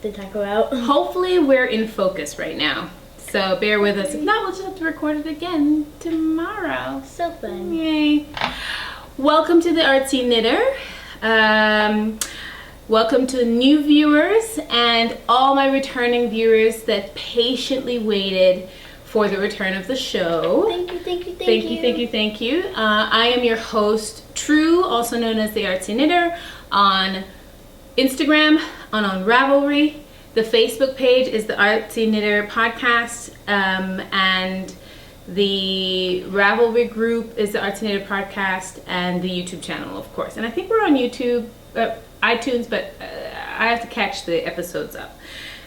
to talk about. Hopefully we're in focus right now. So bear with us. If not, we'll just have to record it again tomorrow. So fun. Yay. Welcome to the Artsy Knitter. Welcome to new viewers and all my returning viewers that patiently waited for the return of the show. Thank you. Thank you. I am your host, True, also known as the Artsy Knitter, on Instagram, on Ravelry. The Facebook page is the Artsy Knitter Podcast, and the Ravelry group is the Artsy Knitter Podcast, and the YouTube channel, of course. And I think we're on YouTube, iTunes, but I have to catch the episodes up.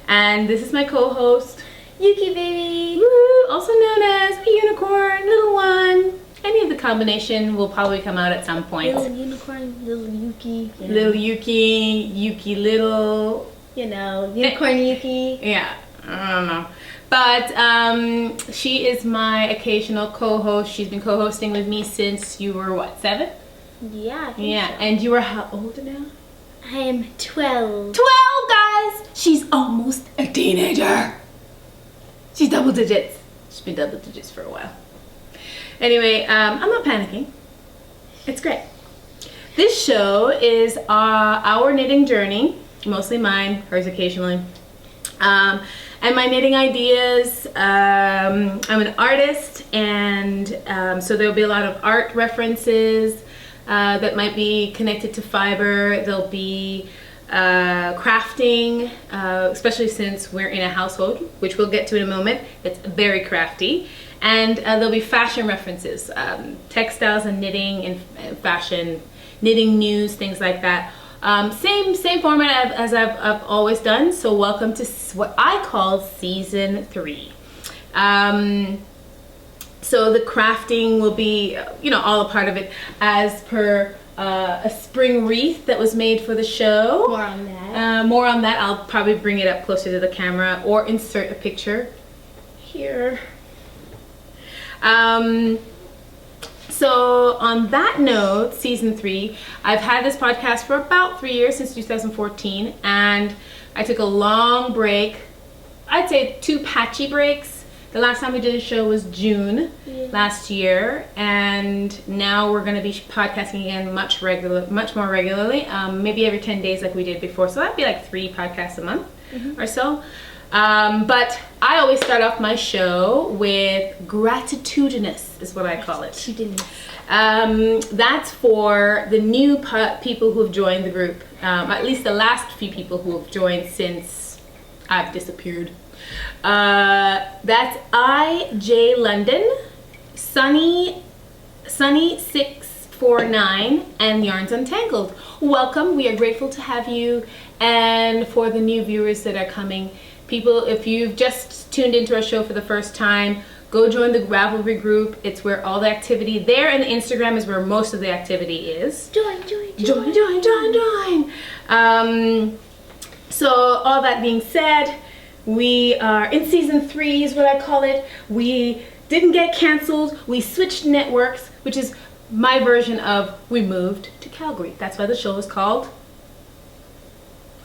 And this is my co-host, Yuki baby. Woo, also known as a unicorn, little one. Any of the combination will probably come out at some point. Little unicorn, little Yuki. Little Yuki, Yuki little. Unicorn Yuki. Yeah, I don't know. But she is my occasional co-host. She's been co-hosting with me since you were, what, 7? Yeah, I think so. And you are how old now? I am 12. 12, guys! She's almost a teenager. She's double digits. She's been double digits for a while. Anyway, I'm not panicking. It's great. This show is our knitting journey. Mostly mine, hers occasionally. And my knitting ideas. I'm an artist, and so there'll be a lot of art references that might be connected to fiber. There'll be crafting, especially since we're in a household, which we'll get to in a moment. It's very crafty. And there'll be fashion references, textiles and knitting and fashion, knitting news, things like that. Same format as I've always done. So welcome to what I call season 3. So the crafting will be, all a part of it, as per a spring wreath that was made for the show. More on that. I'll probably bring it up closer to the camera or insert a picture here. So on that note, season 3, I've had this podcast for about 3 years, since 2014, and I took a long break. I'd say 2 patchy breaks. The last time we did a show was June last year, and now we're going to be podcasting again much more regularly, maybe every 10 days like we did before. So that'd be like 3 podcasts a month or so. But I always start off my show with gratitudinous, is what I call it. That's for the new people who have joined the group, at least the last few people who have joined since I've disappeared. That's IJ London, Sunny649, and Yarns Untangled. Welcome. We are grateful to have you, and for the new viewers that are coming. People, if you've just tuned into our show for the first time, go join the Ravelry group. It's where all the activity there, and Instagram is where most of the activity is. Join. So all that being said, we are in season 3 is what I call it. We didn't get canceled. We switched networks, which is my version of we moved to Calgary. That's why the show is called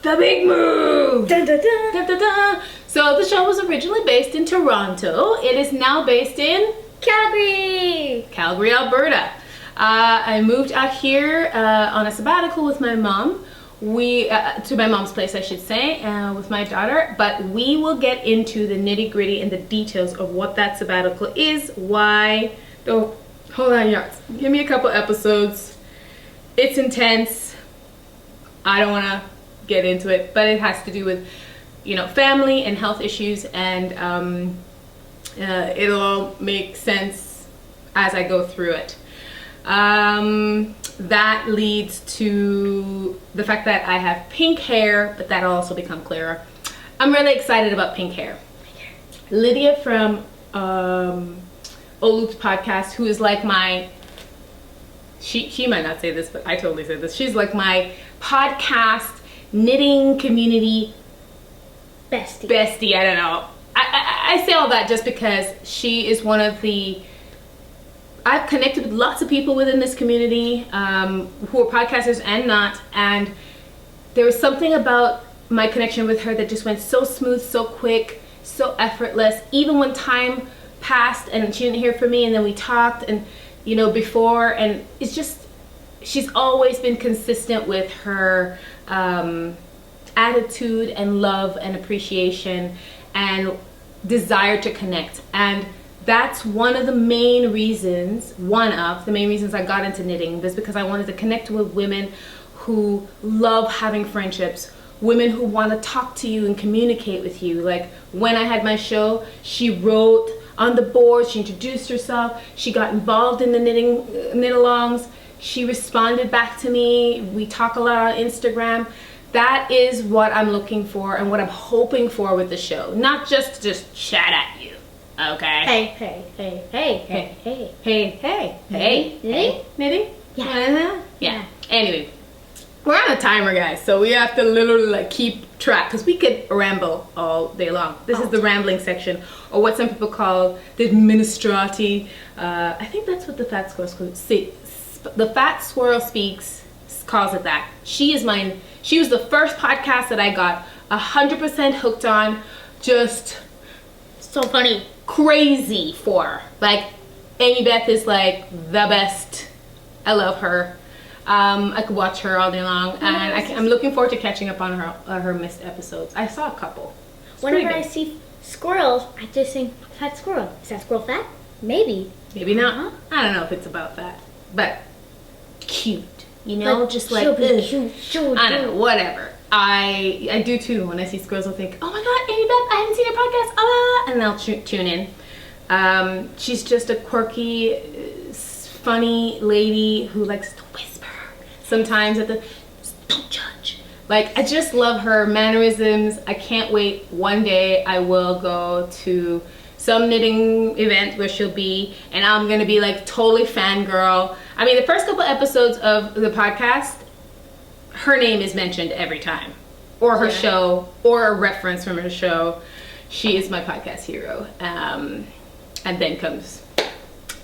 The Big Move! Dun, dun, dun. Dun, dun, dun. So the show was originally based in Toronto. It is now based in Calgary, Alberta. I moved out here on a sabbatical with my mom. To my mom's place, I should say, with my daughter. But we will get into the nitty gritty and the details of what that sabbatical is, why. Oh, hold on, yards. Give me a couple episodes. It's intense. I don't want to get into it, but it has to do with family and health issues, and it'll all make sense as I go through it. That leads to the fact that I have pink hair, but that'll also become clearer. I'm really excited about pink hair. Lydia from Olu's podcast, who is like my, she might not say this, but I totally say this. She's like my podcast knitting community bestie. I don't know. I say all that just because she is one of the, I've connected with lots of people within this community who are podcasters and not, and there was something about my connection with her that just went so smooth, so quick, so effortless. Even when time passed and she didn't hear from me, and then we talked, and you know, before, and it's just, she's always been consistent with her attitude and love and appreciation and desire to connect. And that's one of the main reasons I got into knitting. That's because I wanted to connect with women who love having friendships, women who want to talk to you and communicate with you. Like when I had my show, she wrote on the board, she introduced herself, she got involved in the knit-alongs, she responded back to me, we talk a lot on Instagram. That is what I'm looking for and what I'm hoping for with the show. Not just to just chat at you, okay? Hey. Knitting? Yeah. Yeah. Anyway, we're on a timer, guys, so we have to literally like keep track because we could ramble all day long. This is the rambling section, or what some people call the administrati. I think that's what the Fat Squirrel the Fat Squirrel Speaks calls it that. She was the first podcast that I got 100% hooked on, just So funny. crazy for. Like, Amy Beth is like the best. I love her. I could watch her all day long, and I'm looking forward to catching up on her missed episodes. I saw a couple. Whenever I see squirrels, I just think, fat squirrel. Is that squirrel fat? Maybe. Maybe not. I don't know if it's about that, but cute. You know, But just like she'll be ugh. cute. She'll I don't do. know, whatever. I do too. When I see squirrels, I'll think, oh my god, Amy Beth, I haven't seen her podcast. Ah, and I'll tune in. She's just a quirky, funny lady who likes to whisper sometimes at the, don't judge. Like, I just love her mannerisms. I can't wait. One day I will go to some knitting event where she'll be, and I'm gonna be like totally fangirl. I mean, the first couple episodes of the podcast, her name is mentioned every time, or her show, or a reference from her show. She is my podcast hero. And then comes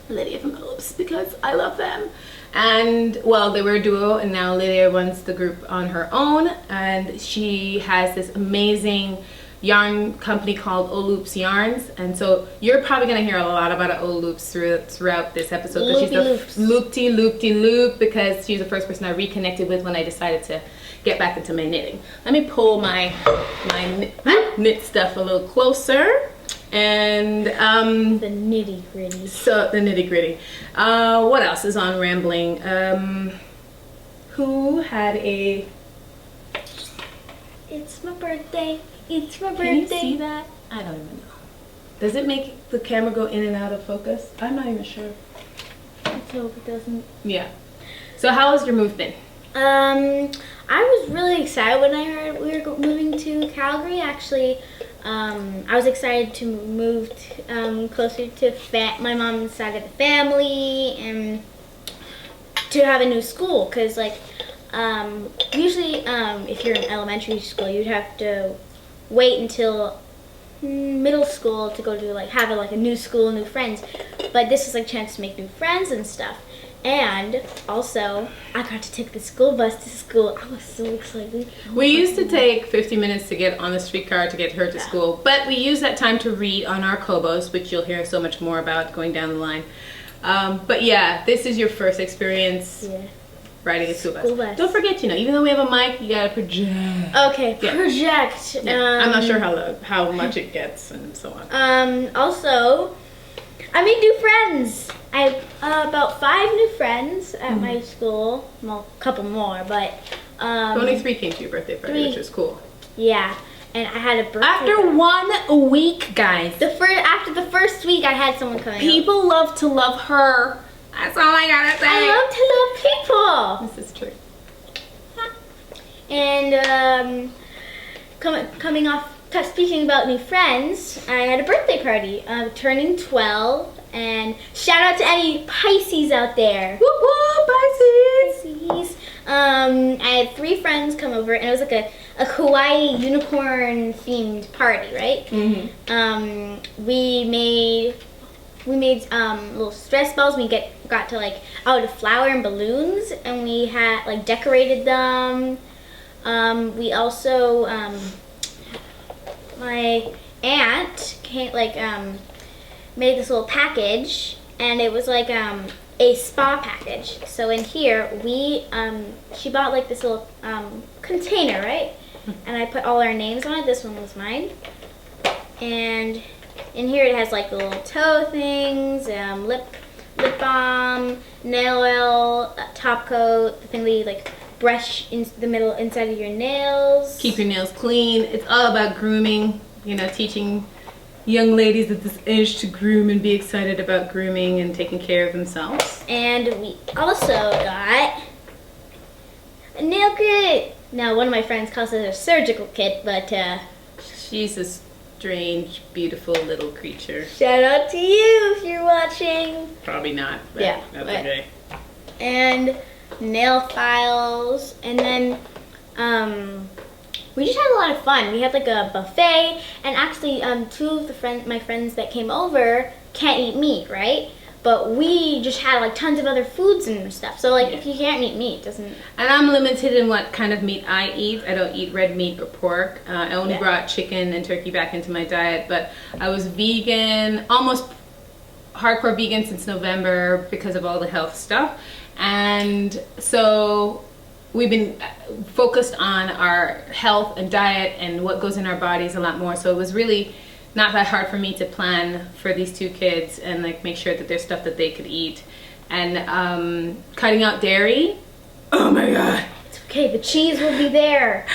Lydia from Phillips, because I love them. And well, they were a duo, and now Lydia runs the group on her own, and she has this amazing yarn company called Oloops Yarns. And so you're probably going to hear a lot about Oloops throughout this episode, because she's the loop because she's the first person I reconnected with when I decided to get back into my knitting. Let me pull my knit stuff a little closer. And The nitty gritty. so the nitty gritty. What else is on rambling? Who had a? It's my birthday. It's my birthday. Can you see that? I don't even know. Does it make the camera go in and out of focus? I'm not even sure. Let's hope it doesn't. Yeah. So how has your move been? I was really excited when I heard we were moving to Calgary. Actually, I was excited to move closer to my mom's side of the family, and to have a new school. Cause like, usually, if you're in elementary school, you'd have to wait until middle school to go to like have a new school, new friends. But this is like a chance to make new friends and stuff. And also, I got to take the school bus to school. I was so excited. We used to take 50 minutes to get on the streetcar to get her to school, but we used that time to read on our Kobos, which you'll hear so much more about going down the line. But yeah, this is your first experience riding a school bus. Don't forget, even though we have a mic, you gotta project. Okay, project. Yeah. I'm not sure how much it gets and so on. Also, I made new friends. I have about 5 new friends at my school. Well, a couple more, but only 3 came to your birthday party, 3. which was cool. Yeah, and I had a birthday. After 1 week, guys. After the first week, I had someone coming. People love to love her. That's all I gotta say. I love to love people. This is true. And coming off, speaking about new friends, I had a birthday party. Turning 12. And shout out to any Pisces out there. Whoop whoop, Pisces! I had 3 friends come over, and it was like a Hawaii unicorn themed party, right? We made little stress balls. We got to out of flour and balloons, and we had decorated them. We also, my aunt made this little package, and it was like a spa package. So in here, she bought like this little container, right? And I put all our names on it. This one was mine. And in here it has like the little toe things, lip balm, nail oil, top coat, the thing that you like brush in the middle inside of your nails. Keep your nails clean. It's all about grooming, you know, teaching young ladies at this age to groom and be excited about grooming and taking care of themselves. And we also got a nail kit. Now, one of my friends calls it a surgical kit, but she's a strange, beautiful little creature. Shout out to you if you're watching. Probably not, but yeah, that's okay. And nail files, and then we just had a lot of fun. We had like a buffet, and actually two of my friends that came over can't eat meat, right? But we just had like tons of other foods and stuff. So like if you can't eat meat, it doesn't. And I'm limited in what kind of meat I eat. I don't eat red meat or pork. I only brought chicken and turkey back into my diet, but I was vegan, almost hardcore vegan since November because of all the health stuff. And so we've been focused on our health and diet and what goes in our bodies a lot more. So it was really not that hard for me to plan for these two kids and like make sure that there's stuff that they could eat. And cutting out dairy, oh my god. It's okay, the cheese will be there.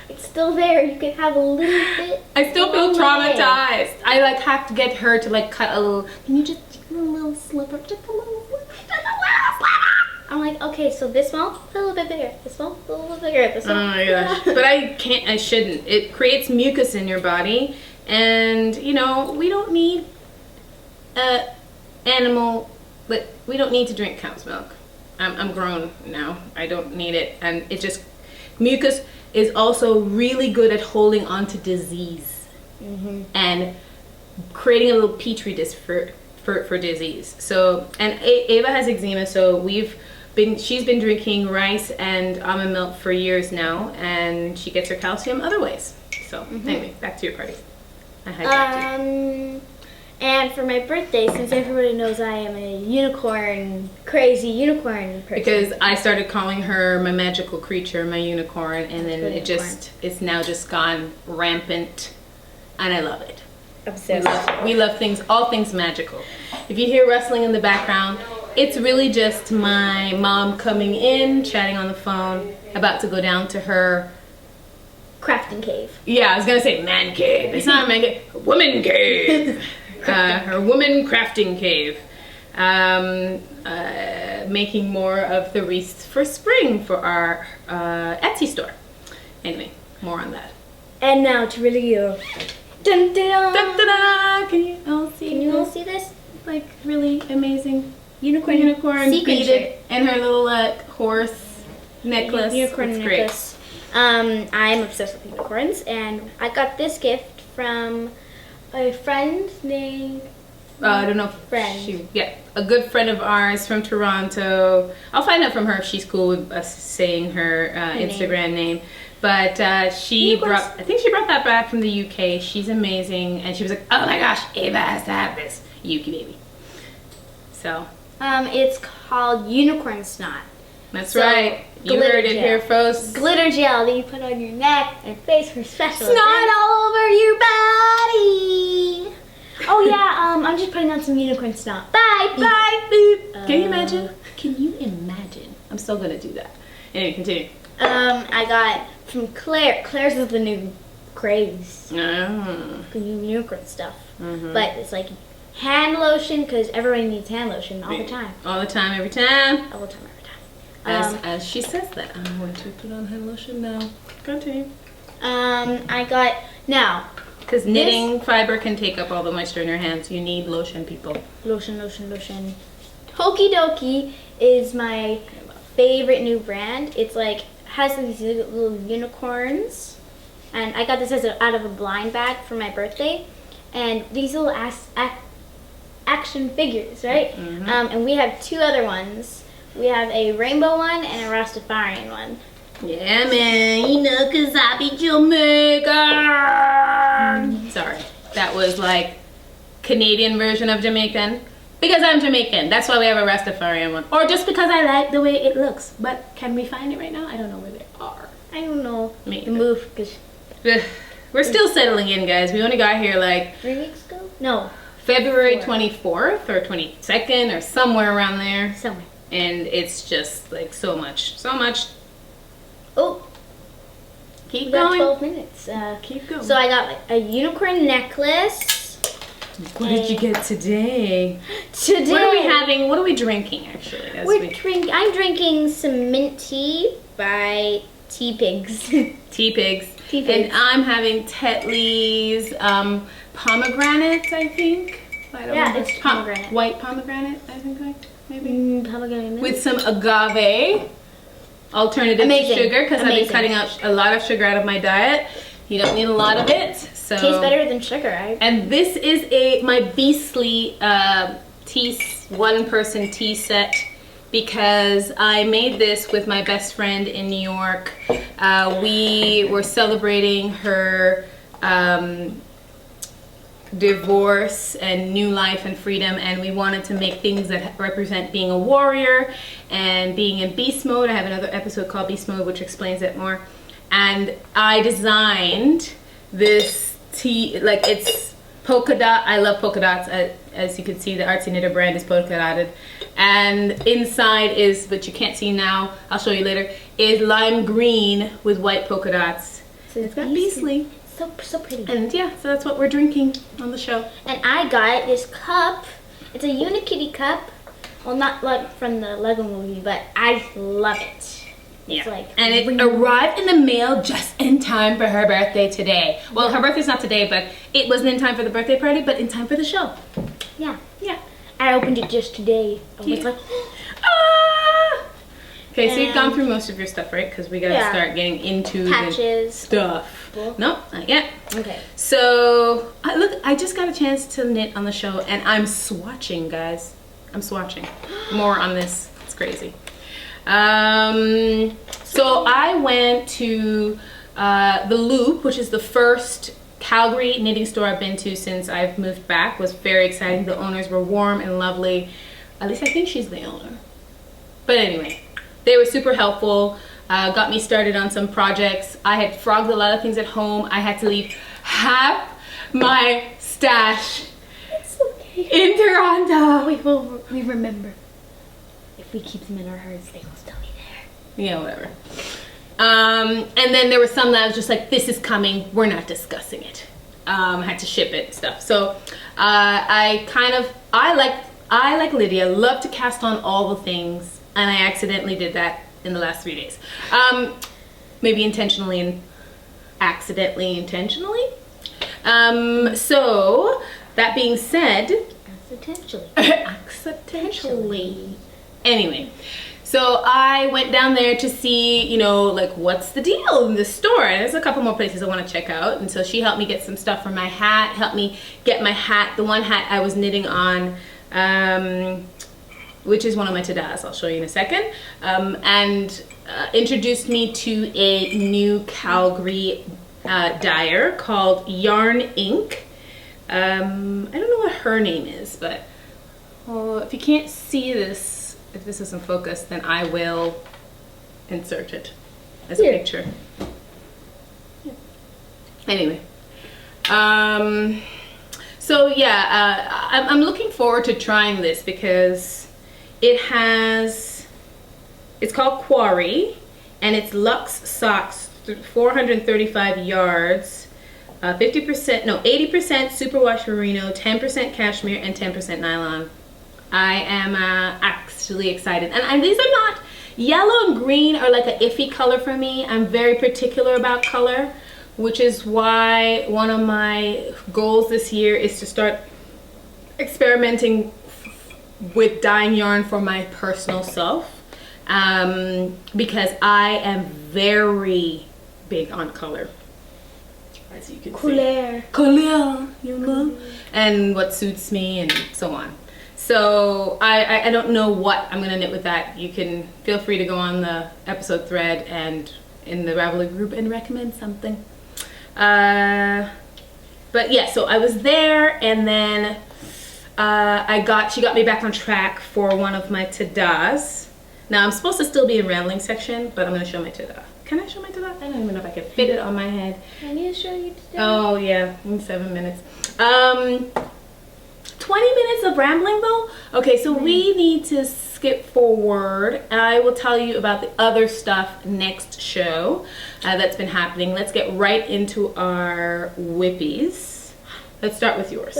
It's still there. You can have a little bit. I still feel traumatized. I like have to get her to like cut a little, can you just do a little sliver, just a little sliver, just a little sliver. I'm like, okay, so this one, a little bit bigger. This one, a little bit bigger. This one. Oh my gosh. But I shouldn't. It creates mucus in your body. And, you know, we don't need we don't need to drink cow's milk. I'm grown now. I don't need it. And it just, mucus is also really good at holding on to disease. And creating a little petri dish for disease. So, and Ava has eczema, so she's been drinking rice and almond milk for years now, and she gets her calcium other ways. So anyway, back to your party. I hijacked you. And for my birthday, since everybody knows I am a crazy unicorn person. Because I started calling her my magical creature, my unicorn, and then it's now just gone rampant, and I love it. Obsessed. We love things, all things magical. If you hear rustling in the background, it's really just my mom coming in, chatting on the phone, about to go down to her crafting cave. Yeah, I was gonna say man cave. It's not a man cave, a woman cave. Her woman crafting cave. Making more of the wreaths for spring for our Etsy store. Anyway, more on that. And now to reveal. Dun, dun, dun. Dun, dun, dun. Can you all see this? Like really amazing unicorn beaded and her little horse necklace. Unicorn necklace. I'm obsessed with unicorns, and I got this gift from a friend named I don't know. A good friend of ours from Toronto. I'll find out from her if she's cool with us saying her Instagram name. But I think she brought that back from the UK. She's amazing, and she was like, "Oh my gosh, Ava has to have this Yuki baby." So it's called unicorn snot. That's right. You heard it here first. Glitter gel that you put on your neck and face for special snot events. all over your body. Oh yeah, I'm just putting on some unicorn snot. Bye. Bye. Beep. Can you imagine? Can you imagine? I'm still gonna do that. Anyway, continue. I got from Claire. Claire's is the new craze. Oh. Unicorn stuff. But it's like hand lotion, because everybody needs hand lotion all the time. All the time, every time. All the time, every time. As she says that, I'm going to put on hand lotion now. Continue. I got, now. Because knitting fiber can take up all the moisture in your hands. You need lotion, people. Lotion. Toki Doki is my favorite new brand. It's like, has these little unicorns. And I got this out of a blind bag for my birthday. And these little action figures, right? And we have two other ones. We have a rainbow one and a Rastafarian one. Yeah, man, you know, cause I be Jamaican. Sorry, that was like Canadian version of Jamaican. Because I'm Jamaican, that's why we have a Rastafarian one. Or just because I like the way it looks. But can we find it right now? I don't know where they are. I don't know. Me The move, because we're still settling in, guys. We only got here like 3 weeks ago? No, February 24th or 22nd or somewhere around there. somewhere. And it's just like so much. Oh, Keep we got going. 12 minutes. Keep going. So I got a unicorn necklace. What did you get today? Today. What are we having? What are we drinking, actually? I'm drinking some mint tea by Tea Pigs. Tea Pigs. Tea Pigs. And I'm having Tetley's pomegranate, I think. I don't Yeah, know. it's pomegranate. White pomegranate, I think, maybe. Pomegranate. With some agave alternative Amazing. to sugar, because I've been Amazing. cutting out a lot of sugar out of my diet. You don't need a lot of it. So. Tastes better than sugar. And this is my Beastly one-person tea set, because I made this with my best friend in New York. We were celebrating her divorce and new life and freedom, and we wanted to make things that represent being a warrior and being in beast mode. I have another episode called Beast Mode, which explains it more. And I designed this tea, like it's polka dot. I love polka dots. As you can see, the Artsy Knitter brand is polka dotted. And inside is, but you can't see now, I'll show you later, is lime green with white polka dots. So It's got Beastly. So pretty. And yeah, so that's what we're drinking on the show. And I got this cup. It's a Unikitty cup. Well, not like from the Lego movie, but I love it. It's like and it arrived in the mail just in time for her birthday today. Well, her birthday's not today, but it wasn't in time for the birthday party, but in time for the show. Yeah. Yeah. I opened it just today. I was like, Ah! Okay, so you've gone through most of your stuff, right? Because we gotta Yeah. start getting into the patches. stuff. Cool. Nope, not yet. Okay. So, I just got a chance to knit on the show, and I'm swatching, guys. I'm swatching. More on this. It's crazy. So I went to the Loop, which is the first Calgary knitting store I've been to since I've moved back. It was very exciting. The owners were warm and lovely. At least I think she's the owner. But anyway, they were super helpful. Got me started on some projects. I had frogged a lot of things at home. I had to leave half my stash in Toronto. We remember. If we keep them in our hearts, they will still be there. Yeah, whatever. And then there were some that I was just like, this is coming, we're not discussing it. I had to ship it and stuff. So I like Lydia, love to cast on all the things, and I accidentally did that in the last 3 days. Maybe intentionally and accidentally intentionally. So that being said, accidentally. Anyway, so I went down there to see, you know, like what's the deal in the store. And there's a couple more places I want to check out. And so she helped me get some stuff for my hat, helped me get my hat, the one hat I was knitting on, which is one of my tadas. I'll show you in a second. And introduced me to a new Calgary dyer called Yarn Ink. I don't know what her name is, but if you can't see this, if this isn't focused, then I will insert it as a picture. Yeah. Anyway, so yeah, I'm looking forward to trying this because it's called Quarry, and it's Luxe Socks, 435 yards, 80% superwash merino, 10% cashmere, and 10% nylon. I am actually excited. And these are not, yellow and green are like an iffy color for me. I'm very particular about color, which is why one of my goals this year is to start experimenting with dyeing yarn for my personal self. Because I am very big on color. As you can see. Color, you know? And what suits me and so on. So I don't know what I'm gonna knit with that. You can feel free to go on the episode thread and in the Ravelry group and recommend something. But yeah, so I was there, and then she got me back on track for one of my ta-das. Now I'm supposed to still be in Raveling section, but I'm gonna show my ta-da. Can I show my ta-da? I don't even know if I can fit it on my head. I need to show you today. Oh yeah, in 7 minutes. 20 minutes of rambling though? Okay, so we need to skip forward. I will tell you about the other stuff next show that's been happening. Let's get right into our whippies. Let's start with yours.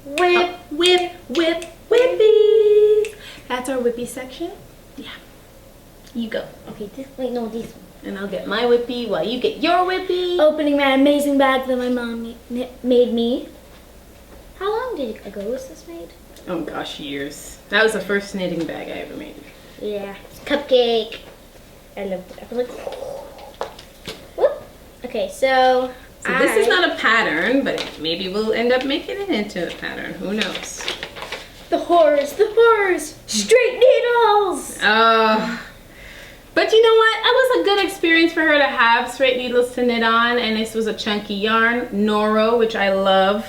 Whip. Whippies. That's our whippy section. Yeah. You go. Okay, this one. And I'll get my whippy while you get your whippy. Opening my amazing bag that my mom made me. How long ago was this made? Oh gosh, years. That was the first knitting bag I ever made. Yeah, it's a cupcake. I loved it. I was like, whoop. Okay, so this is not a pattern, but maybe we'll end up making it into a pattern. Who knows? The horrors, straight needles. But you know what? It was a good experience for her to have straight needles to knit on, and this was a chunky yarn, Noro, which I love,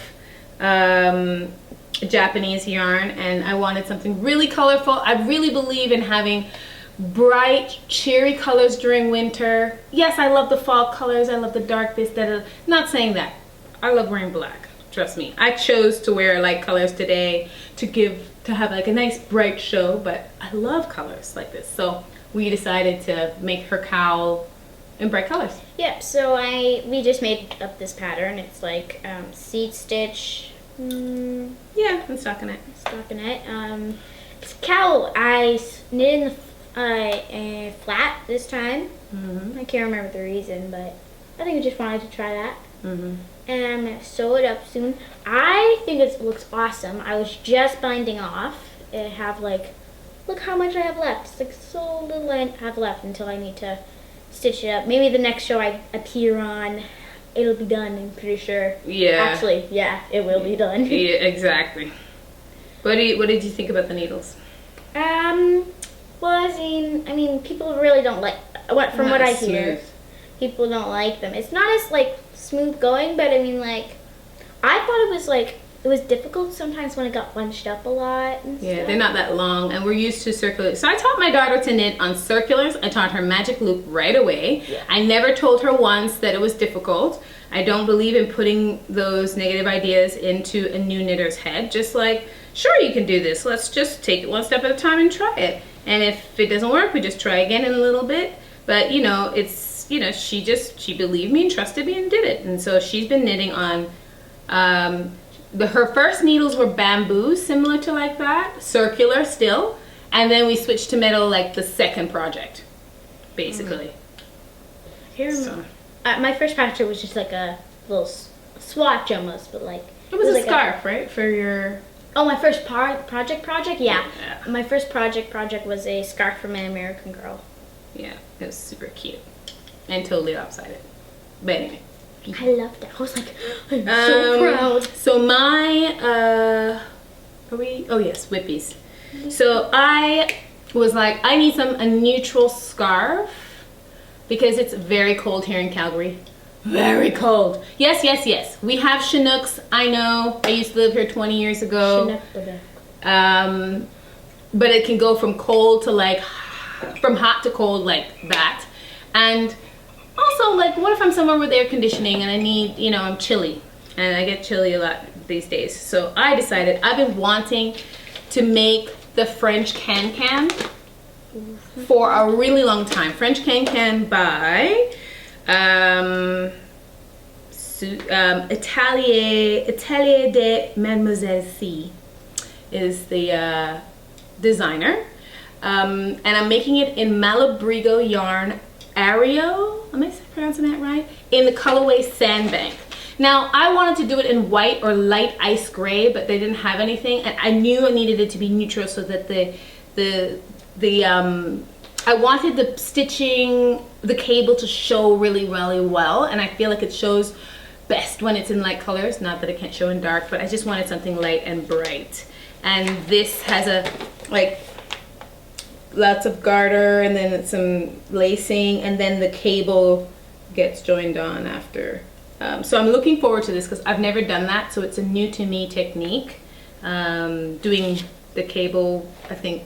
Japanese yarn, and I wanted something really colorful. I really believe in having bright, cheery colors during winter. Yes, I love the fall colors. I love the dark this, that. Not saying that. I love wearing black. Trust me. I chose to wear light colors today to have like a nice bright show, but I love colors like this. So we decided to make her cowl in bright colors. Yep, so we just made up this pattern. It's like seed stitch. Yeah, and stockinette. It's a cowl. I knit in the flat this time. I can't remember the reason, but I think I just wanted to try that. And I'm going to sew it up soon. I think it looks awesome. I was just binding off. I have like, look how much I have left. It's like so little I have left until I need to stitch it up. Maybe the next show I appear on, it'll be done, I'm pretty sure. Yeah. Actually, yeah, it will be done. Yeah, exactly. What did you think about the needles? Well, I mean, people really don't like, from what I hear, people don't like them. It's not as like smooth going, but I mean, like, I thought it was difficult sometimes when it got bunched up a lot and Yeah, stuff. they're not that long, and we're used to circular. So I taught my daughter to knit on circulars. I taught her magic loop right away. Yeah. I never told her once that it was difficult. I don't believe in putting those negative ideas into a new knitter's head. Just like, sure, you can do this. Let's just take it one step at a time and try it. And if it doesn't work, we just try again in a little bit. But you know, she believed me and trusted me and did it. And so she's been knitting on, her first needles were bamboo, similar to like that, circular still. And then we switched to metal like the second project, basically. My first project was just like a little swatch almost, but like... It was a like scarf, right? For your... Oh, my first project? Yeah. My first project was a scarf for my American Girl. Yeah, it was super cute. And totally lopsided. But anyway. I loved it. I was like, I'm so proud. So my, oh yes, whippies. So I was like, I need a neutral scarf because it's very cold here in Calgary. Very cold. Yes. We have Chinooks. I know. I used to live here 20 years ago. But it can go from cold to like, from hot to cold like that. And also, like, what if I'm somewhere with air conditioning and I need, I'm chilly. And I get chilly a lot these days. So I decided I've been wanting to make the French can for a really long time. French can by Atelier de Mademoiselle C is the designer. And I'm making it in Malabrigo yarn Aereo, am I pronouncing that right? In the colorway Sandbank. Now, I wanted to do it in white or light ice gray, but they didn't have anything, and I knew I needed it to be neutral so that I wanted the stitching, the cable to show really, really well, and I feel like it shows best when it's in light colors. Not that it can't show in dark, but I just wanted something light and bright. And this has a, like, lots of garter and then some lacing, and then the cable gets joined on after. So I'm looking forward to this because I've never done that, so it's a new to me technique. Doing the cable, I think,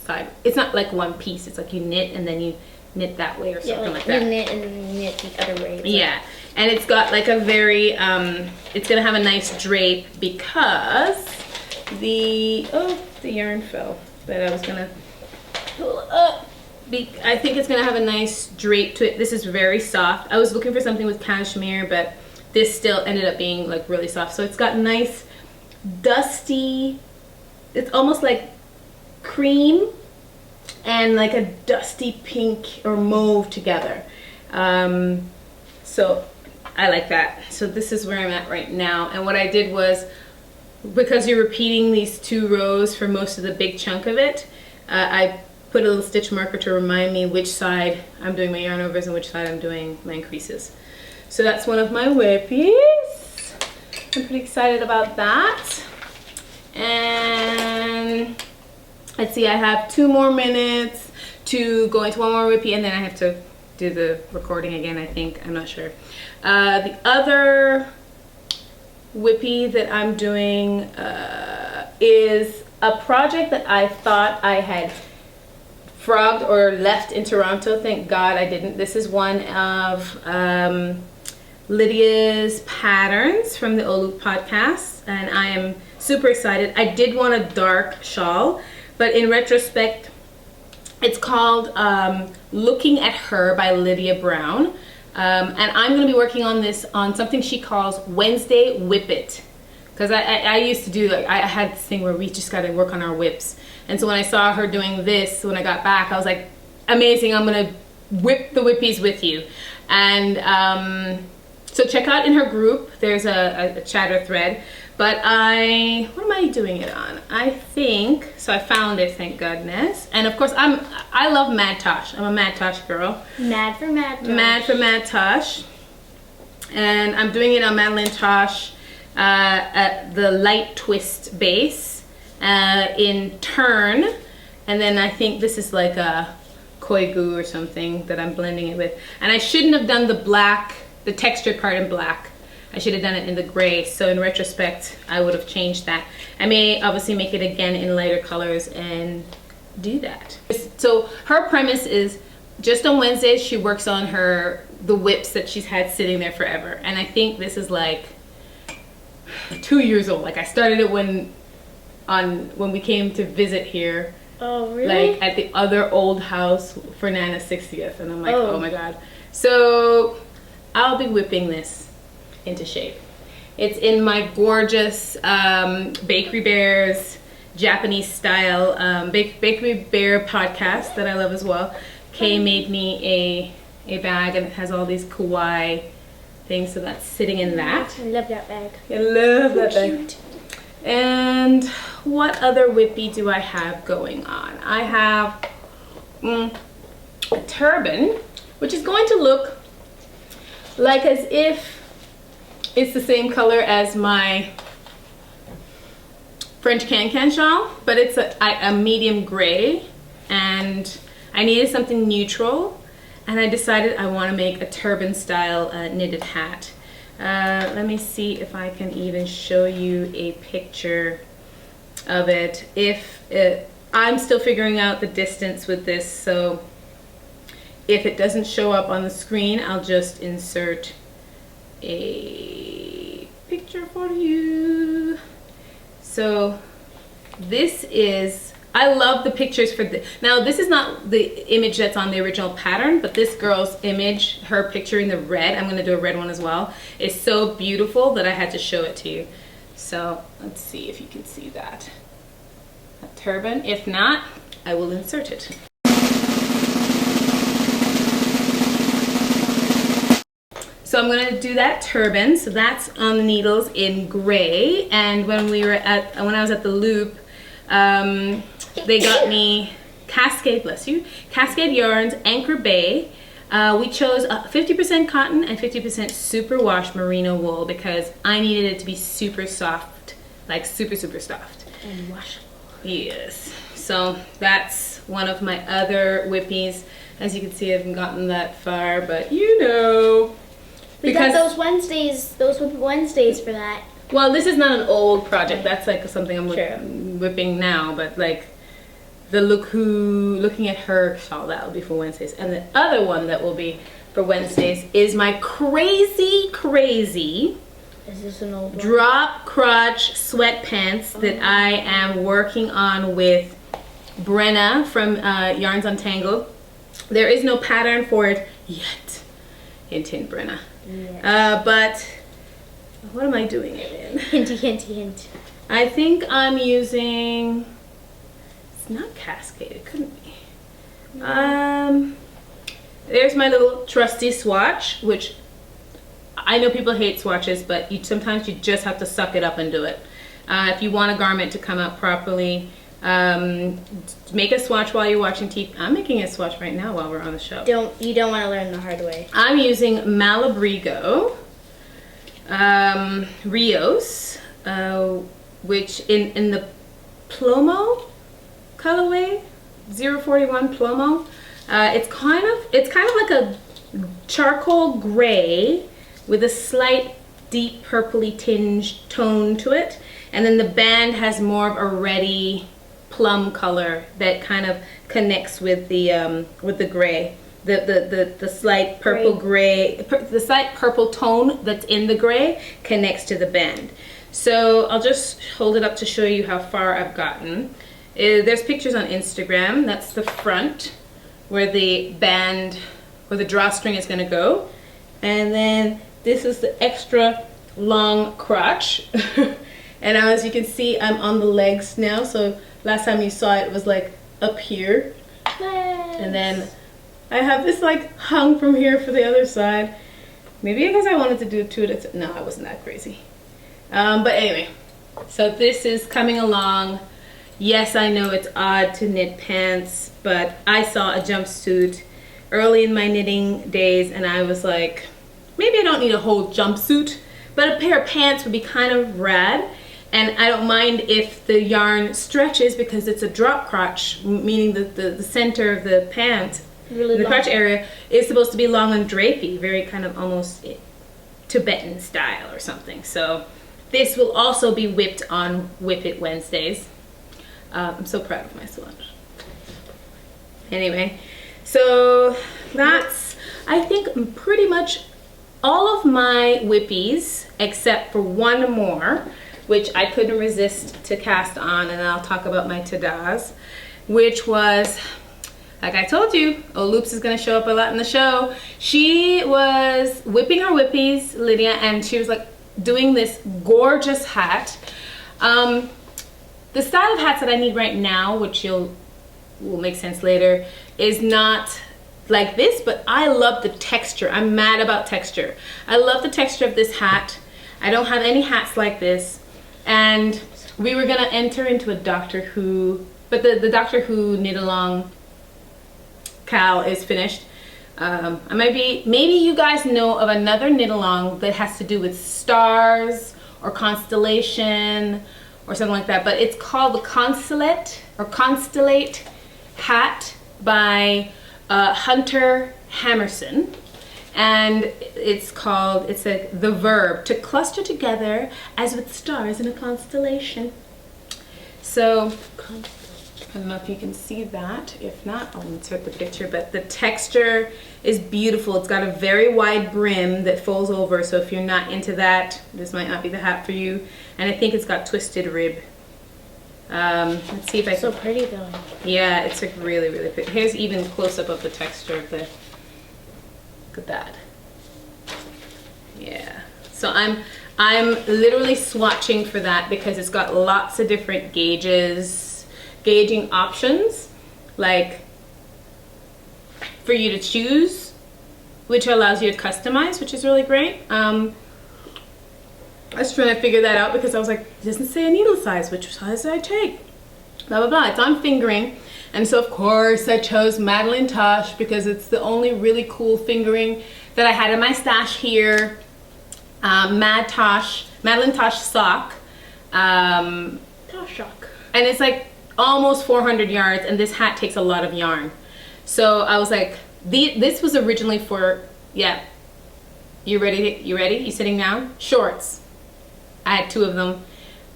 side. It's not like one piece. It's like you knit and then you knit that way or something like that. You knit and then you knit the other way. Yeah, and it's got like a very, it's gonna have a nice drape because the yarn fell that I was gonna pull up. I think it's gonna have a nice drape to it. This is very soft. I was looking for something with cashmere, but this still ended up being like really soft. So it's got nice dusty, it's almost like cream and like a dusty pink or mauve together. So I like that. So this is where I'm at right now. And what I did was, because you're repeating these 2 rows for most of the big chunk of it, I put a little stitch marker to remind me which side I'm doing my yarn overs and which side I'm doing my increases. So that's one of my whippies. I'm pretty excited about that. And let's see, I have 2 more minutes to go into one more whippy, and then I have to do the recording again, I think. I'm not sure. The other whippy that I'm doing is a project that I thought I had frogged or left in Toronto. Thank God I didn't. This is one of Lydia's patterns from the Olu podcast, and I am super excited. I did want a dark shawl, but in retrospect, it's called Looking at Her by Lydia Brown. And I'm going to be working on this on something she calls Wednesday Whip It. Because I used to do, like, I had this thing where we just got to work on our whips. And so when I saw her doing this, when I got back, I was like, amazing, I'm going to whip the whippies with you. And so check out in her group, there's a chatter thread. But what am I doing it on? I think, so I found it, thank goodness. And of course, I love Mad Tosh. I'm a Mad Tosh girl. Mad for Mad Tosh. Mad for Mad Tosh. And I'm doing it on Madeline Tosh at the light twist base in Turn. And then I think this is like a Koi Goo or something that I'm blending it with. And I shouldn't have done the black, the textured part in black. I should have done it in the gray, so in retrospect, I would have changed that. I may obviously make it again in lighter colors and do that. So her premise is just on Wednesdays, she works on the whips that she's had sitting there forever. And I think this is like 2 years old. Like I started it when we came to visit here. Oh, really? Like at the other old house for Nana's 60th. And I'm like, oh my God. So I'll be whipping this into shape. It's in my gorgeous Bakery Bears Japanese style Bakery Bear podcast that I love as well. Kay made me a bag, and it has all these kawaii things, so that's sitting in that. I love that bag. I love that bag. Cute. And what other whippy do I have going on? I have a turban, which is going to look like as if it's the same color as my French can-can shawl, but it's a medium gray, and I needed something neutral, and I decided I want to make a turban style knitted hat. Let me see if I can even show you a picture of it. I'm still figuring out the distance with this, so if it doesn't show up on the screen, I'll just insert a picture for you. So this is, I love the pictures for this. Now this is not the image that's on the original pattern, but this girl's image, her picture in the red, I'm going to do a red one as well, is so beautiful that I had to show it to you. So let's see if you can see that. A turban. If not, I will insert it. So I'm going to do that turban. So that's on the needles in gray. And when I was at the Loop, they got me Cascade, bless you, Cascade Yarns Anchor Bay. We chose 50% cotton and 50% superwash merino wool because I needed it to be super soft, like super, super soft. And washable. Yes. So that's one of my other whippies. As you can see, I haven't gotten that far, but you know. We got those Wednesdays, those Wednesdays for that. Well, this is not an old project. That's like something I'm whipping now, but like the looking at her shawl, that will be for Wednesdays. And the other one that will be for Wednesdays is my crazy Is this an old one? drop crotch sweatpants that I am working on with Brenna from Yarns Untangled. There is no pattern for it yet. Hint, hint, Brenna. Yes. But what am I doing it in? Hinty, hinty, hint. I think I'm using, it's not cascade, it couldn't be. There's my little trusty swatch, which I know people hate swatches, but sometimes you just have to suck it up and do it. If you want a garment to come out properly, make a swatch while you're watching TV. I'm making a swatch right now while we're on the show. You don't want to learn the hard way. I'm using Malabrigo Rios, which in the Plomo colorway, 041 Plomo. It's kind of like a charcoal gray with a slight deep purpley tinge tone to it, and then the band has more of a reddy plum color that kind of connects with the gray. The slight purple gray, the slight purple tone that's in the gray connects to the band. So I'll just hold it up to show you how far I've gotten. There's pictures on Instagram. That's the front where the band, where the drawstring is going to go. And then this is the extra long crotch. And as you can see, I'm on the legs now. So last time you saw it was like up here. Legs. And then I have this like hung from here for the other side. Maybe because I wanted to do it too. No, I wasn't that crazy. But anyway, so this is coming along. Yes, I know it's odd to knit pants, but I saw a jumpsuit early in my knitting days and I was like, maybe I don't need a whole jumpsuit, but a pair of pants would be kind of rad. And I don't mind if the yarn stretches because it's a drop crotch, meaning the center of the pant, really the crotch area, is supposed to be long and drapey, very kind of almost Tibetan style or something. So this will also be whipped on Whip It Wednesdays. I'm so proud of my swatch. Anyway, so that's, I think, pretty much all of my whippies, except for one more, which I couldn't resist to cast on, and I'll talk about my tadas, which was, like I told you, Loops is going to show up a lot in the show. She was whipping her whippies, Lydia, and she was like doing this gorgeous hat. The style of hats that I need right now, which will make sense later, is not like this, but I love the texture. I'm mad about texture. I love the texture of this hat. I don't have any hats like this. And we were gonna enter into a Doctor Who, but the Doctor Who knit along Cal is finished. Maybe you guys know of another knit along that has to do with stars or constellation or something like that, but it's called the Constellate hat by Hunter Hammerson, and it's like the verb to cluster together as with stars in a constellation. So I don't know if you can see that. If not, I'll insert the picture, but the texture is beautiful. It's got a very wide brim that folds over, so if you're not into that, this might not be the hat for you. And I think it's got twisted rib. Let's see if I can. So pretty though. Yeah, it's like really, really pretty. Here's even close up of the texture of the. Look at that. Yeah. So I'm literally swatching for that because it's got lots of different gauging options, like for you to choose, which allows you to customize, which is really great. I was trying to figure that out because I was like, it doesn't say a needle size, which size did I take? Blah, blah, blah. It's on fingering. And so, of course, I chose Madeline Tosh because it's the only really cool fingering that I had in my stash here. Madeline Tosh sock. Tosh sock. And it's like almost 400 yards, and this hat takes a lot of yarn. So I was like, this was originally for, yeah, you ready? You sitting down? Shorts. I had 2 of them.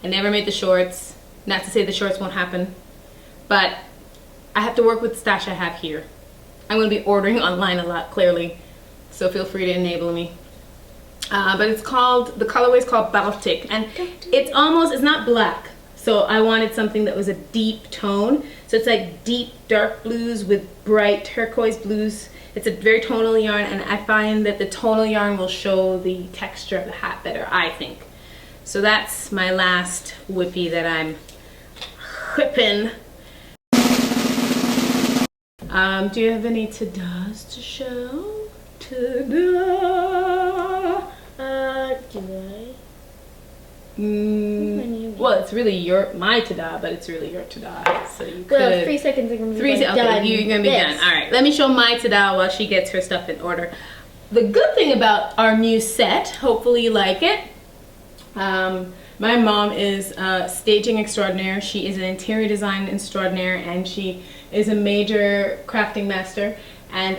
I never made the shorts. Not to say the shorts won't happen, but I have to work with the stash I have here. I'm going to be ordering online a lot, clearly, so feel free to enable me. But it's called, the colorway is called Baltic, and it's not black. So I wanted something that was a deep tone. So it's like deep dark blues with bright turquoise blues. It's a very tonal yarn, and I find that the tonal yarn will show the texture of the hat better, I think. So that's my last whippy that I'm whipping. Do you have any ta-das to show? Ta-da! Do I? Well, it's really my ta-da, but it's really your ta-da. So you could. Well, 3 seconds are gonna be okay, done. you're gonna be done. All right, let me show my ta-da while she gets her stuff in order. The good thing about our new set, hopefully you like it. My mom is a staging extraordinaire. She is an interior design extraordinaire, and she is a major crafting master. And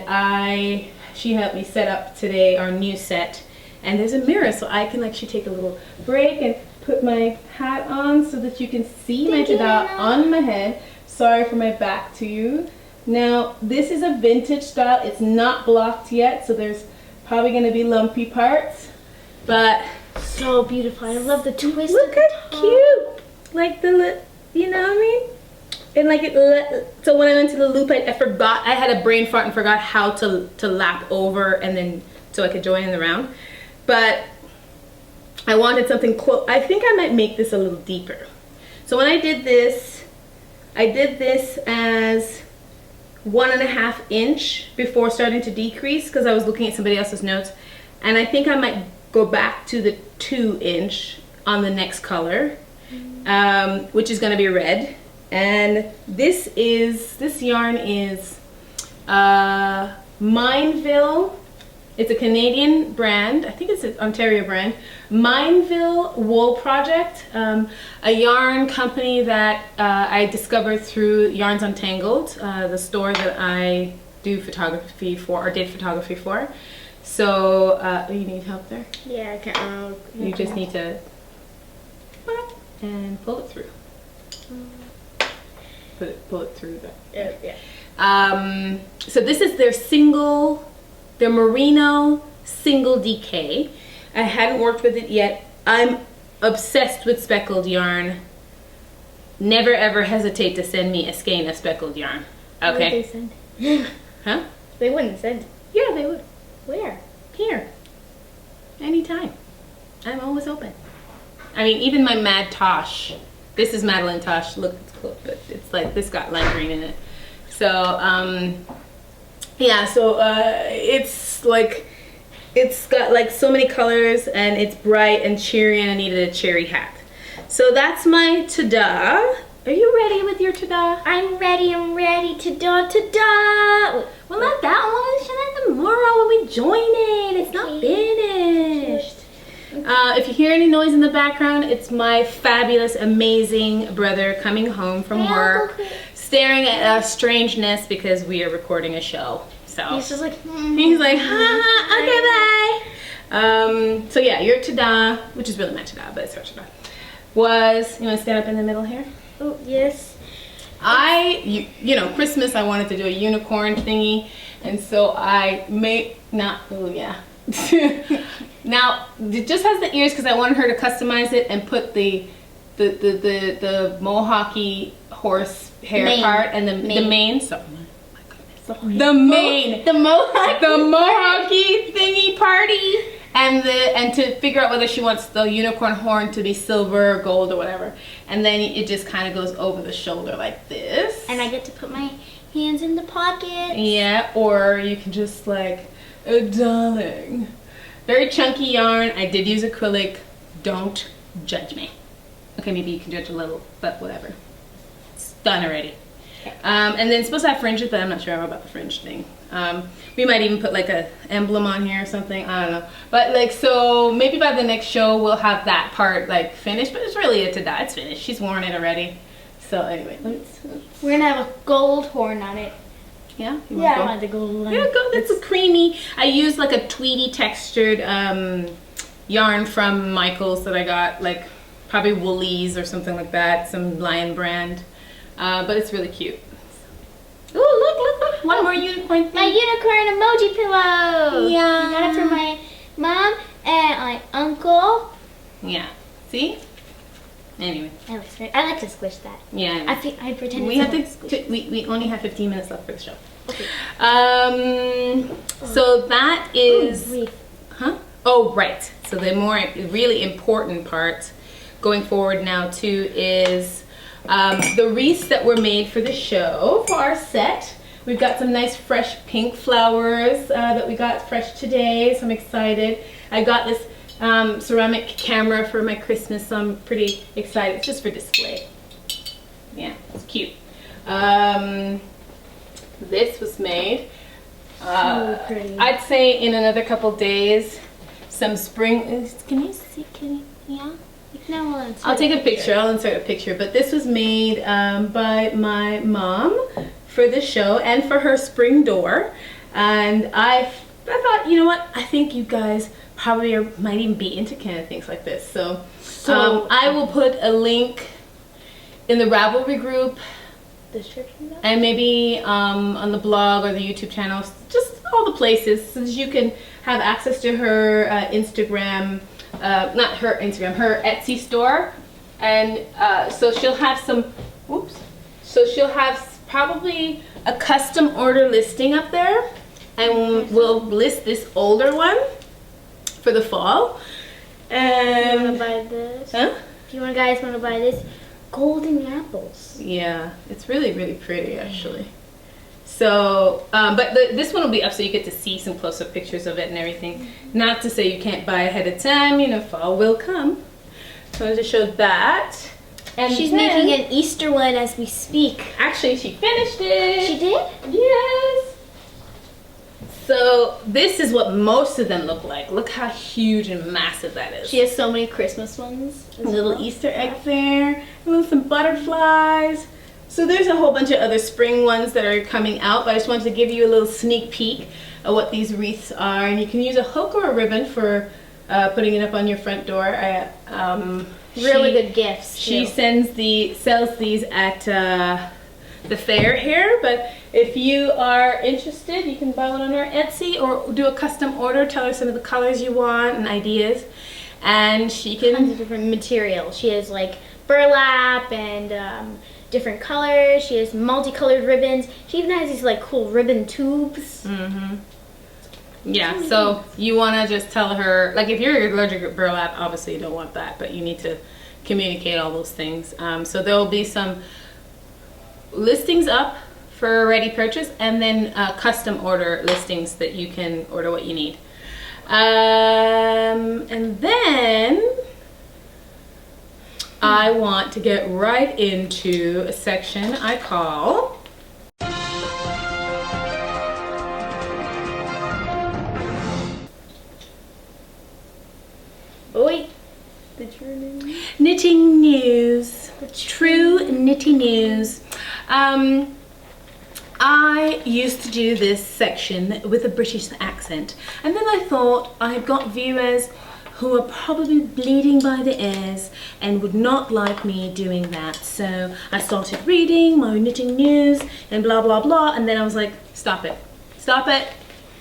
she helped me set up today our new set. And there's a mirror, so I can actually take a little break and put my hat on so that you can see my ta-da on my head. Sorry for my back to you. Now, this is a vintage style. It's not blocked yet, so there's probably going to be lumpy parts. But so beautiful. I love the twist. Look how cute. Like the, you know what I mean? And like so when I went to the loop, I forgot, I had a brain fart and forgot how to lap over and then so I could join in the round. But I wanted something close. I think I might make this a little deeper. So when I did this as 1.5 inch before starting to decrease because I was looking at somebody else's notes. And I think I might go back to the 2 inch on the next color, which is gonna be red. And this yarn is Mineville. It's a Canadian brand. I think it's an Ontario brand. Mineville Wool Project, a yarn company that I discovered through Yarns Untangled, the store that I do photography for, or did photography for. So, you need help there? Yeah, I can't. You just need to and pull it through. Pull it through the. Yeah. So this is their merino single DK. I hadn't worked with it yet. I'm obsessed with speckled yarn. Never ever hesitate to send me a skein of speckled yarn. Okay. What would they send? Huh? They wouldn't send. Yeah, they would. Where? Here. Anytime. I'm always open. I mean, even my Mad Tosh. This is Madeline Tosh. Look, it's cool, but it's like this got lime green in it. So, yeah. So it's got like so many colors, and it's bright and cheery, and I needed a cherry hat. So that's my ta-da. Are you ready with your ta-da? I'm ready. Ta-da, ta-da. Well, not that one. Should I tomorrow when we join it? It's not finished. If you hear any noise in the background, it's my fabulous, amazing brother coming home from work, staring at us strangeness because we are recording a show. So he's just like, he's like, okay, bye. So yeah, your ta-da, which is really my ta-da, but it's her ta-da, was, you want to stand up in the middle here? Oh, yes. You know, Christmas, I wanted to do a unicorn thingy, and so I made, now, it just has the ears because I wanted her to customize it and put the mohawky horse hair part and the mane. So, oh my goodness. The mane. The mohawk. The mohawky thingy party. And to figure out whether she wants the unicorn horn to be silver or gold or whatever. And then it just kind of goes over the shoulder like this. And I get to put my hands in the pocket. Yeah, or you can just like, oh darling. Very chunky yarn. I did use acrylic. Don't judge me. Okay, maybe you can judge a little, but whatever. It's done already. Okay. And then it's supposed to have fringes, but I'm not sure about the fringe thing. We might even put like a emblem on here or something. I don't know. But like, so maybe by the next show we'll have that part like finished. But it's really a ta-da. It's finished. She's worn it already. So anyway, We're gonna have a gold horn on it. yeah. You Yeah, I want want the gold one. yeah, go. That's a creamy. I used like a tweedy textured yarn from Michael's that I got, like probably Woolies or something like that, some Lion brand. But it's really cute. Ooh, look! One more unicorn thing. My unicorn emoji pillow. Yeah. I got it for my mom and my uncle. Yeah. See? Anyway. That looks great. I like to squish that. Yeah. I pretend We it's have not squish. we only have 15 minutes left for the show. Okay. So that is. Ooh, wreath. Huh? Oh, right. So the more really important part going forward now too is the wreaths that were made for the show, for our set. We've got some nice fresh pink flowers that we got fresh today, so I'm excited. I got this ceramic camera for my Christmas, so I'm pretty excited. It's just for display. Yeah, it's cute. This was made. So pretty. I'd say in another couple days, some spring. Can you see? Yeah. No, I'll take a picture. I'll insert a picture. But this was made by my mom for the show and for her spring door. And I thought, you know what? I think you guys probably might even be into kind of things like this. So I will put a link in the Ravelry group. And maybe on the blog or the YouTube channel, just all the places, so that you can have access to her Instagram, not her Instagram, her Etsy store. And so she'll have some, so she'll have probably a custom order listing up there. And we'll list this older one for the fall. And you want to buy this? Huh? If you guys want to buy this, golden apples. Yeah, it's really, really pretty actually. So, but this one will be up so you get to see some close-up pictures of it and everything. Not to say you can't buy ahead of time, you know, fall will come. So I wanted to show that. And She's then, making an Easter one as we speak. actually, she finished it. She did? Yes. So this is what most of them look like. Look how huge and massive that is. She has so many Christmas ones. A little Easter egg there, and with some butterflies. So there's a whole bunch of other spring ones that are coming out, but I just wanted to give you a little sneak peek of what these wreaths are. And you can use a hook or a ribbon for putting it up on your front door. Really good gifts. She too. sells these at the fair here, but if you are interested, you can buy one on her Etsy or do a custom order. Tell her some of the colors you want and ideas, and she Tons can. of different materials. She has like burlap and different colors. She has multicolored ribbons. She even has these like cool ribbon tubes. Yeah, so you want to just tell her, like, if you're allergic to burlap, obviously you don't want that, but you need to communicate all those things. So there will be some listings up for ready purchase, and then custom order listings that you can order what you need. And then I want to get right into a section I call Oh wait. knitting news. True knitting news. I used to do this section with a British accent, and then I thought I've got viewers who are probably bleeding by the ears and would not like me doing that. So I started reading my knitting news and blah blah blah, and then I was like, stop it,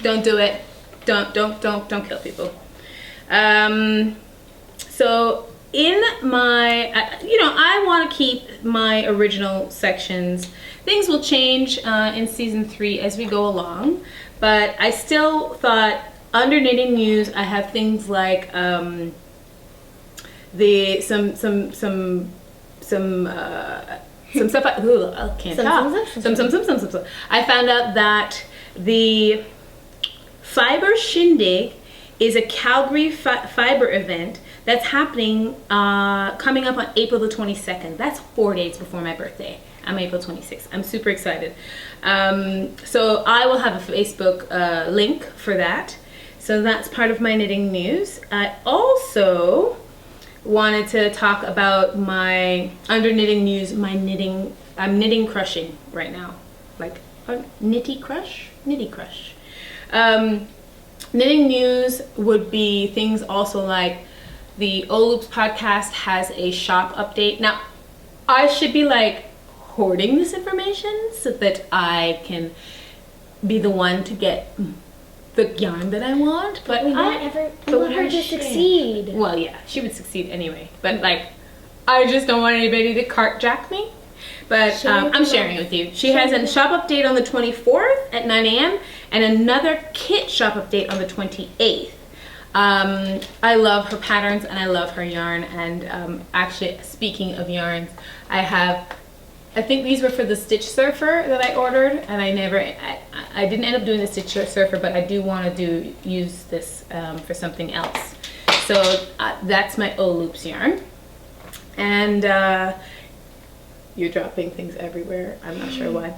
don't do it, don't kill people. So in my, I want to keep my original sections. Things will change in season 3 as we go along, but I still thought under knitting news I have things like some stuff. I can't talk. Some. I found out that the Fiber Shindig is a Calgary fiber event that's happening coming up on April the 22nd. That's 4 days before my birthday. I'm April 26th. I'm super excited. So I will have a Facebook link for that. So that's part of my knitting news. I also wanted to talk about my under knitting news, my knitting. I'm knitting crushing right now, like knitty crush. Knitting news would be things also like the Loops podcast has a shop update. Now, I should be like hoarding this information so that I can be the one to get the yarn that I want, but we want her to succeed. Well, yeah, she would succeed anyway, but like, I just don't want anybody to cartjack me. But I'm sharing it with you. She has a shop update on the 24th at 9 a.m. and another kit shop update on the 28th. I love her patterns and I love her yarn. And actually, speaking of yarns, I think these were for the Stitch Surfer that I ordered, and I didn't end up doing the Stitch Surfer, but I do want to use this for something else. So that's my Loops yarn. And you're dropping things everywhere. I'm not sure why.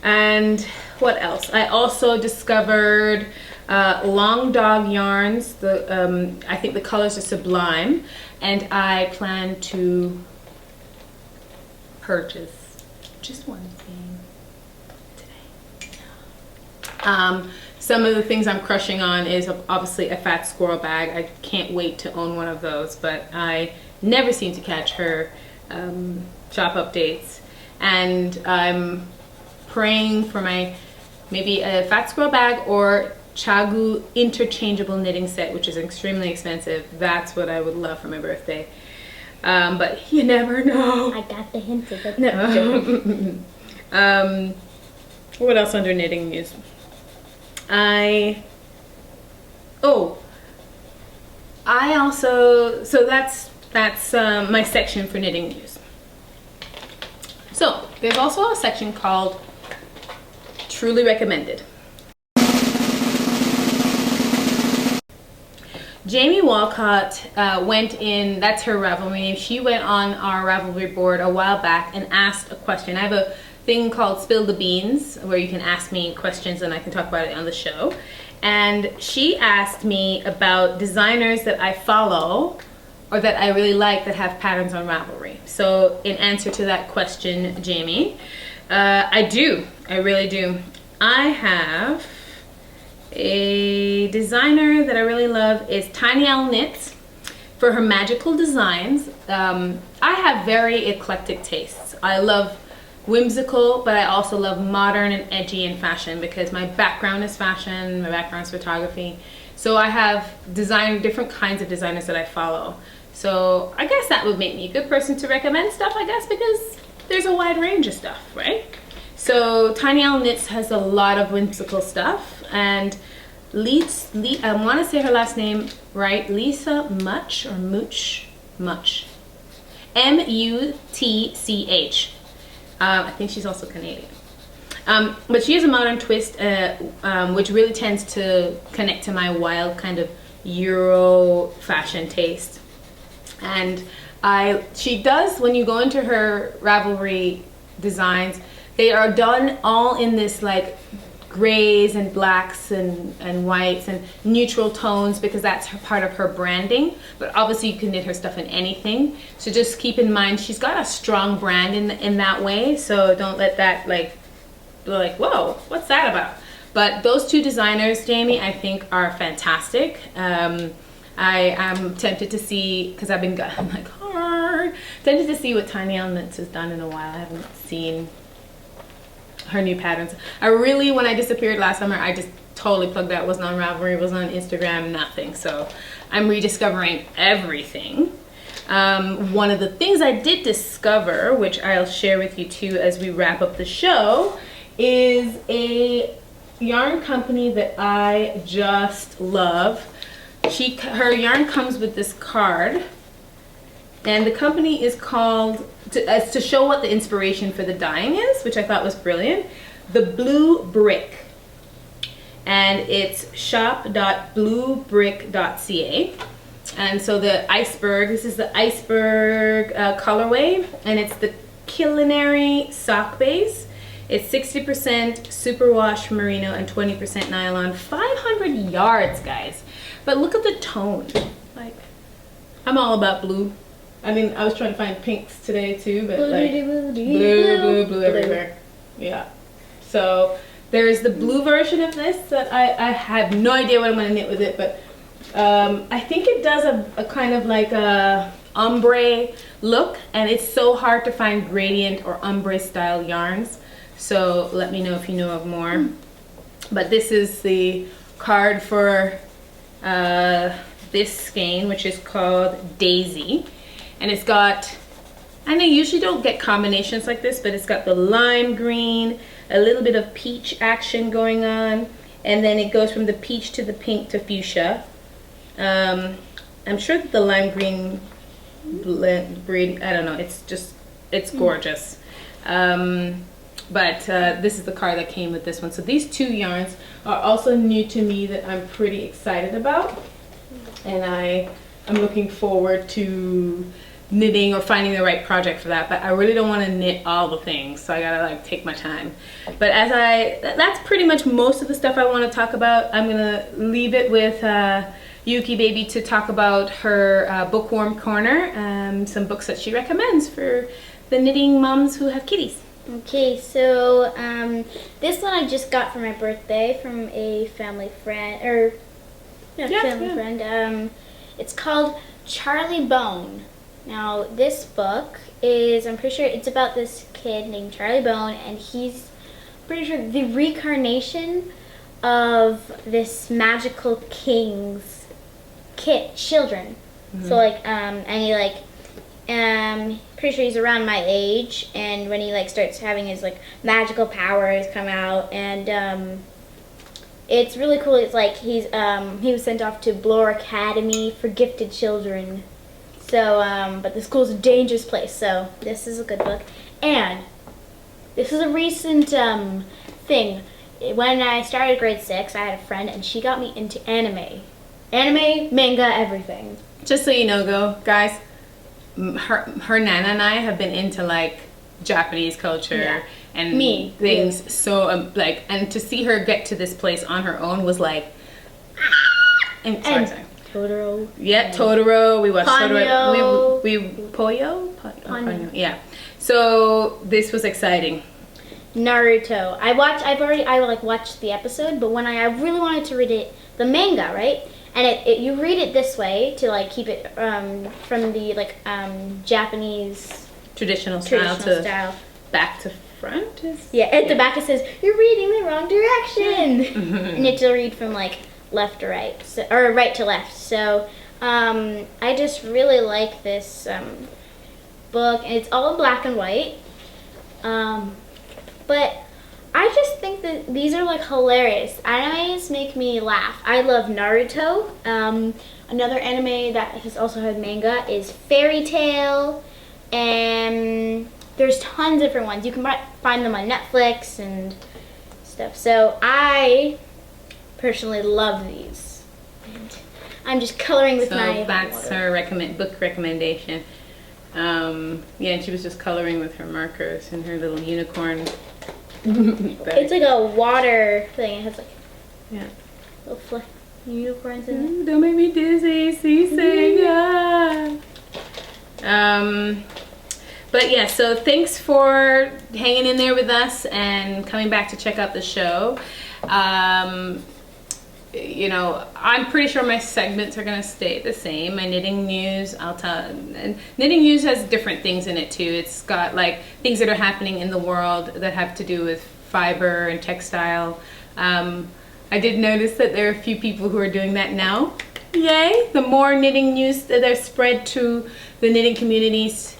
And what else? I also discovered long dog yarns. I think the colors are sublime, and I plan to purchase just one thing today. Some of the things I'm crushing on is obviously a fat squirrel bag. I can't wait to own one of those, but I never seem to catch her shop updates, and I'm praying for maybe a fat squirrel bag or Chagu interchangeable knitting set, which is extremely expensive. That's what I would love for my birthday, but you never know. I got the hint of it. No. What else under knitting news? I also, so that's my section for knitting news. So there's also a section called Truly Recommended. Jamie Walcott went in, that's her Ravelry name, she went on our Ravelry board a while back and asked a question. I have a thing called Spill the Beans where you can ask me questions and I can talk about it on the show. And she asked me about designers that I follow or that I really like that have patterns on Ravelry. So in answer to that question, Jamie, I really do. I have a designer that I really love is Tiny Owl Knits for her magical designs. I have very eclectic tastes. I love whimsical, but I also love modern and edgy and fashion because my background is fashion, my background is photography. So I have different kinds of designers that I follow. So I guess that would make me a good person to recommend stuff, I guess, because there's a wide range of stuff, right? So Tiny Owl Knits has a lot of whimsical stuff, and I want to say her last name right, Lisa Much or Mooch? Much. M-U-T-C-H. I think she's also Canadian. But she has a modern twist, which really tends to connect to my wild kind of Euro fashion taste. And she does, when you go into her Ravelry designs, they are done all in this like grays and blacks and whites and neutral tones because that's part of her branding. But obviously you can knit her stuff in anything. So just keep in mind she's got a strong brand in that way. So don't let that be like, whoa, what's that about? But those two designers, Jamie, I think are fantastic. I am tempted to see, because I'm like, tempted to see what Tiny Owl Knits has done in a while. I haven't seen her new patterns. When I disappeared last summer, I just totally plugged out. Wasn't on Ravelry, wasn't on Instagram, nothing. So I'm rediscovering everything. One of the things I did discover, which I'll share with you too as we wrap up the show, is a yarn company that I just love. Her yarn comes with this card, and the company is called, to show what the inspiration for the dyeing is, which I thought was brilliant, The Blue Brick. And it's shop.bluebrick.ca. And so this is the iceberg colorway, and it's the culinary sock base. It's 60% superwash merino and 20% nylon, 500 yards, guys. But look at the tone. Like, I'm all about blue. I mean, I was trying to find pinks today too, but Blue, like blue everywhere. Yeah. So there's the blue version of this that I have no idea what I'm gonna knit with it, but I think it does a kind of like a ombre look, and it's so hard to find gradient or ombre style yarns. So let me know if you know of more. But this is the card for this skein, which is called Daisy. And it's got, I know you usually don't get combinations like this, but it's got the lime green, a little bit of peach action going on, and then it goes from the peach to the pink to fuchsia. I'm sure that the lime green breed, I don't know, it's gorgeous. But this is the card that came with this one. So these two yarns are also new to me that I'm pretty excited about, and I'm looking forward to knitting or finding the right project for that. But I really don't want to knit all the things, so I gotta like take my time. But that's pretty much most of the stuff I want to talk about. I'm gonna leave it with Yuki Baby to talk about her bookworm corner, some books that she recommends for the knitting moms who have kitties. Okay, so this one I just got for my birthday from a family friend, friend. It's called Charlie Bone. Now this book is, I'm pretty sure it's about this kid named Charlie Bone, and he's pretty sure the reincarnation of this magical king's children. Mm-hmm. So like, and he like, pretty sure he's around my age, and when he like starts having his like magical powers come out, and it's really cool. It's like he was sent off to Bloor Academy for gifted children. So but the school's a dangerous place. So this is a good book, and this is a recent thing. When I started grade 6, I had a friend, and she got me into anime, manga, everything. Just so you know, guys, her Nana and I have been into like Japanese culture and things. Yeah. So like, and to see her get to this place on her own was like, and Totoro. Yeah, Totoro. We watched Totoro. We Ponyo. Yeah. So this was exciting. Naruto. I watched the episode, but when I really wanted to read it, the manga, right? And you read it this way to like keep it from the like Japanese traditional style back to front. At the back it says you're reading the wrong direction, and you have to read from like left to right, or right to left. So I just really like this book, and it's all in black and white. But I just think that these are like hilarious. Animes make me laugh. I love Naruto. Another anime that has also had manga is Fairy Tail, and there's tons of different ones. You can find them on Netflix and stuff. So I personally love these. And I'm just coloring with my that's her book recommendation. And she was just coloring with her markers and her little unicorn. It's like a water thing. It has like little fluff unicorns in it. Don't make me dizzy, seasick. But yeah, so thanks for hanging in there with us and coming back to check out the show. You know, I'm pretty sure my segments are gonna stay the same. My knitting news, and knitting news has different things in it too. It's got like things that are happening in the world that have to do with fiber and textile. I did notice that there are a few people who are doing that now. Yay! The more knitting news that are spread to the knitting communities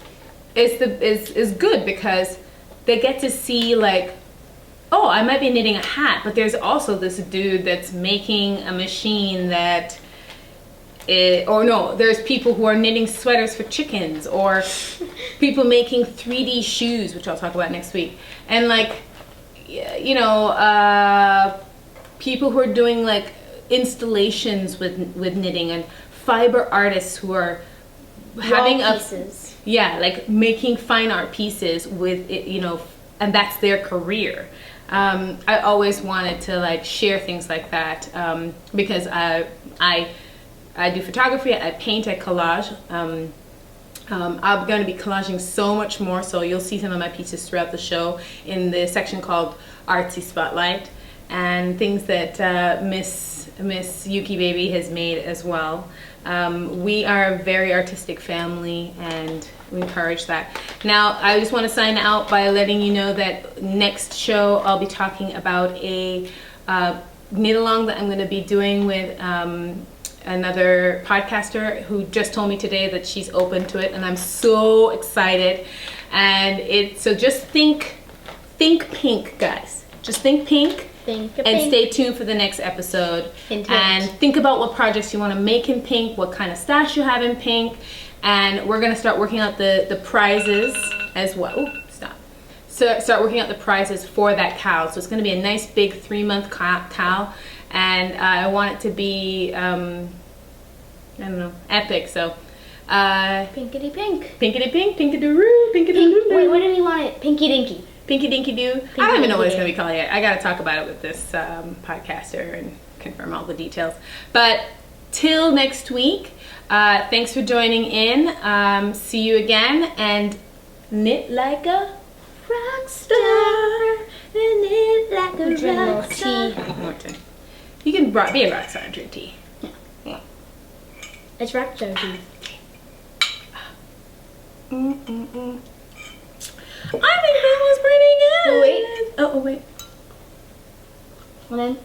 is good, because they get to see like, oh, I might be knitting a hat, but there's also this dude that's making a machine that, there's people who are knitting sweaters for chickens, or people making 3D shoes, which I'll talk about next week. And like, you know, people who are doing like installations with knitting, and fiber artists who are having pieces. Like making fine art pieces with it, you know, and that's their career. I always wanted to like share things like that, because I do photography, I paint, I collage. I'm going to be collaging so much more, so you'll see some of my pieces throughout the show in the section called Artsy Spotlight, and things that Miss Yuki Baby has made as well. We are a very artistic family, and we encourage that. Now, I just want to sign out by letting you know that next show I'll be talking about a knit along that I'm going to be doing with another podcaster who just told me today that she's open to it, and I'm so excited. And so just think pink, guys. Just think pink. Think and pink. Stay tuned for the next episode. Hint, and hint. think about what projects you want to make in pink, what kind of stash you have in pink, and we're going to start working out the prizes as well. Oh, stop. So start working out the prizes for that cow. So it's going to be a nice big 3-month cow, and I want it to be I don't know, epic. So Pinkity pink. pinkity pink, pinkity-roo, Pink. pinkity-doo. Wait, what do we want it? Pinky dinky. Pinky Dinky Doo. I don't even know what it's going to be called yet. I got to talk about it with this podcaster and confirm all the details. But till next week, thanks for joining in. See you again, and knit like a rock star. Knit like a Drink more rock star. tea. One more time. You can be a rock star and drink tea. Yeah. It's rock star tea. I think that was pretty good. Oh, wait. Oh, wait. Well then.